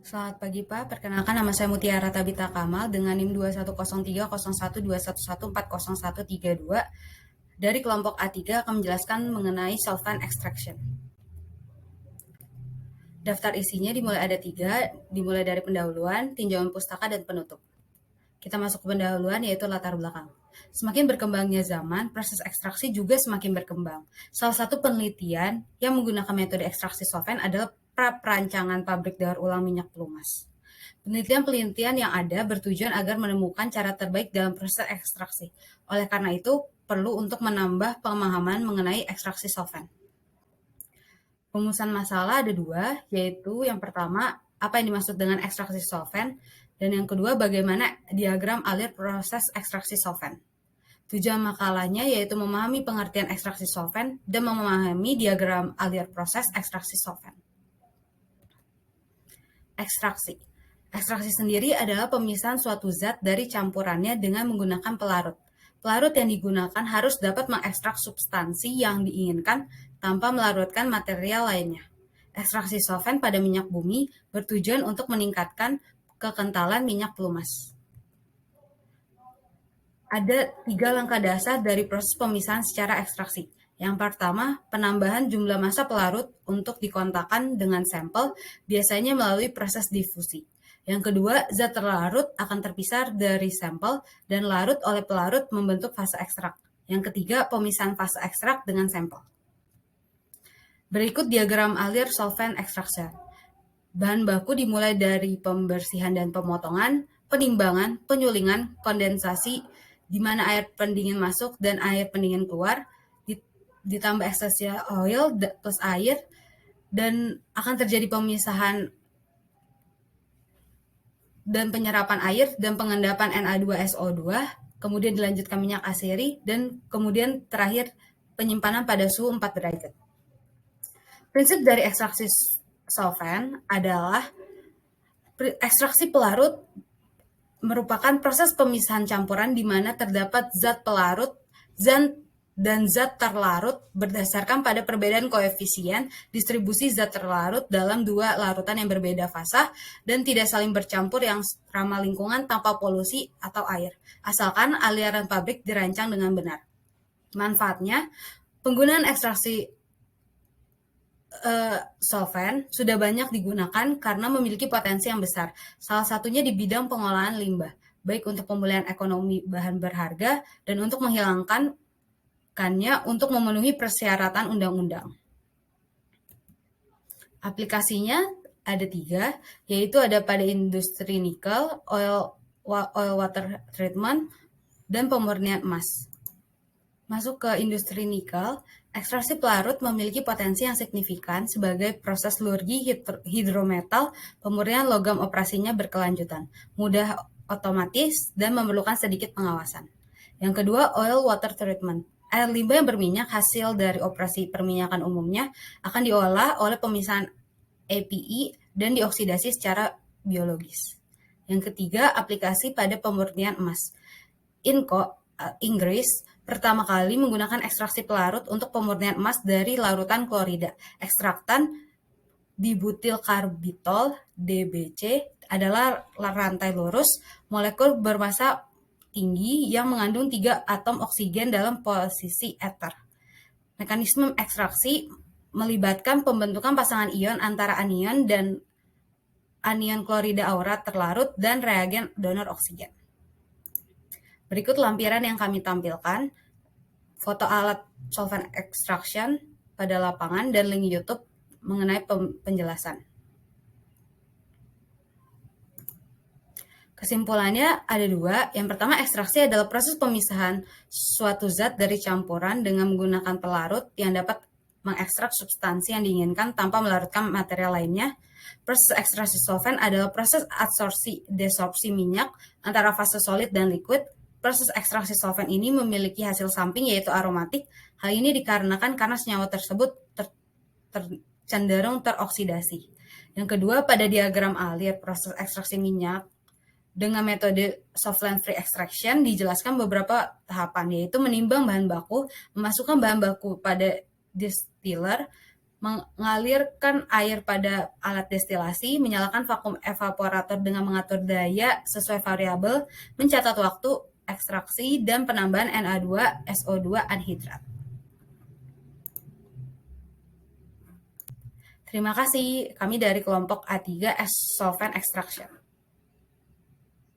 Selamat pagi Pak, perkenalkan nama saya Mutiara Tabita Kamal dengan NIM 2103012140140132 dari kelompok A3 akan menjelaskan mengenai solvent extraction. Daftar isinya dimulai ada 3, dimulai dari pendahuluan, tinjauan pustaka, dan penutup. Kita masuk ke pendahuluan yaitu latar belakang. Semakin berkembangnya zaman, proses ekstraksi juga semakin berkembang. Salah satu penelitian yang menggunakan metode ekstraksi solvent adalah perancangan pabrik daur ulang minyak pelumas. Penelitian-penelitian yang ada bertujuan agar menemukan cara terbaik dalam proses ekstraksi. Oleh karena itu, perlu untuk menambah pemahaman mengenai ekstraksi solvent. Rumusan masalah ada 2, yaitu yang pertama, apa yang dimaksud dengan ekstraksi solvent, dan yang kedua, bagaimana diagram alir proses ekstraksi solvent. Tujuan makalahnya yaitu memahami pengertian ekstraksi solvent dan memahami diagram alir proses ekstraksi solvent. Ekstraksi. Ekstraksi sendiri adalah pemisahan suatu zat dari campurannya dengan menggunakan pelarut. Pelarut yang digunakan harus dapat mengekstrak substansi yang diinginkan tanpa melarutkan material lainnya. Ekstraksi solvent pada minyak bumi bertujuan untuk meningkatkan kekentalan minyak pelumas. Ada 3 langkah dasar dari proses pemisahan secara ekstraksi. Yang pertama, penambahan jumlah massa pelarut untuk dikontakkan dengan sampel, biasanya melalui proses difusi. Yang kedua, zat terlarut akan terpisah dari sampel dan larut oleh pelarut membentuk fase ekstrak. Yang ketiga, pemisahan fase ekstrak dengan sampel. Berikut diagram alir solvent extraction. Bahan baku dimulai dari pembersihan dan pemotongan, penimbangan, penyulingan, kondensasi, di mana air pendingin masuk dan air pendingin keluar, ditambah essential oil plus air, dan akan terjadi pemisahan dan penyerapan air dan pengendapan Na2SO2, kemudian dilanjutkan minyak aseri, dan kemudian terakhir penyimpanan pada suhu 4 derajat. Prinsip dari ekstraksi solvent adalah ekstraksi pelarut merupakan proses pemisahan campuran di mana terdapat zat pelarut dan zat terlarut berdasarkan pada perbedaan koefisien distribusi zat terlarut dalam 2 larutan yang berbeda fasa dan tidak saling bercampur yang ramah lingkungan tanpa polusi atau air, asalkan aliran pabrik dirancang dengan benar. Manfaatnya, penggunaan ekstraksi solvent sudah banyak digunakan karena memiliki potensi yang besar. Salah satunya di bidang pengolahan limbah, baik untuk pemulihan ekonomi bahan berharga dan untuk menghilangkannya untuk memenuhi persyaratan undang-undang. Aplikasinya ada 3, yaitu ada pada industri nikel, oil water treatment, dan pemurnian emas. Masuk ke industri nikel, ekstraksi pelarut memiliki potensi yang signifikan sebagai proses lurgi hidrometal. Pemurnian logam operasinya berkelanjutan, mudah, otomatis, dan memerlukan sedikit pengawasan. Yang kedua, oil water treatment. Air limbah yang berminyak hasil dari operasi perminyakan umumnya akan diolah oleh pemisahan API dan dioksidasi secara biologis. Yang ketiga, aplikasi pada pemurnian emas. Inco, Inggris, pertama kali menggunakan ekstraksi pelarut untuk pemurnian emas dari larutan klorida. Ekstraktan dibutil karbitol (DBC) adalah rantai lurus molekul bermassa tinggi yang mengandung 3 atom oksigen dalam posisi ether. Mekanisme ekstraksi melibatkan pembentukan pasangan ion antara anion dan anion klorida aurat terlarut dan reagen donor oksigen. Berikut lampiran yang kami tampilkan, foto alat solvent extraction pada lapangan dan link YouTube mengenai penjelasan. Kesimpulannya ada 2. Yang pertama, ekstraksi adalah proses pemisahan suatu zat dari campuran dengan menggunakan pelarut yang dapat mengekstrak substansi yang diinginkan tanpa melarutkan material lainnya. Proses ekstraksi solvent adalah proses adsorpsi-desorpsi minyak antara fase solid dan liquid. Proses ekstraksi solvent ini memiliki hasil samping yaitu aromatik. Hal ini dikarenakan karena senyawa tersebut cenderung teroksidasi. Yang kedua, pada diagram alir proses ekstraksi minyak dengan metode solvent-free extraction dijelaskan beberapa tahapan, yaitu menimbang bahan baku, memasukkan bahan baku pada distiller, mengalirkan air pada alat destilasi, menyalakan vakum evaporator dengan mengatur daya sesuai variabel, mencatat waktu ekstraksi, dan penambahan Na2 SO2 anhidrat. Terima kasih, kami dari kelompok A3 Solvent Extraction.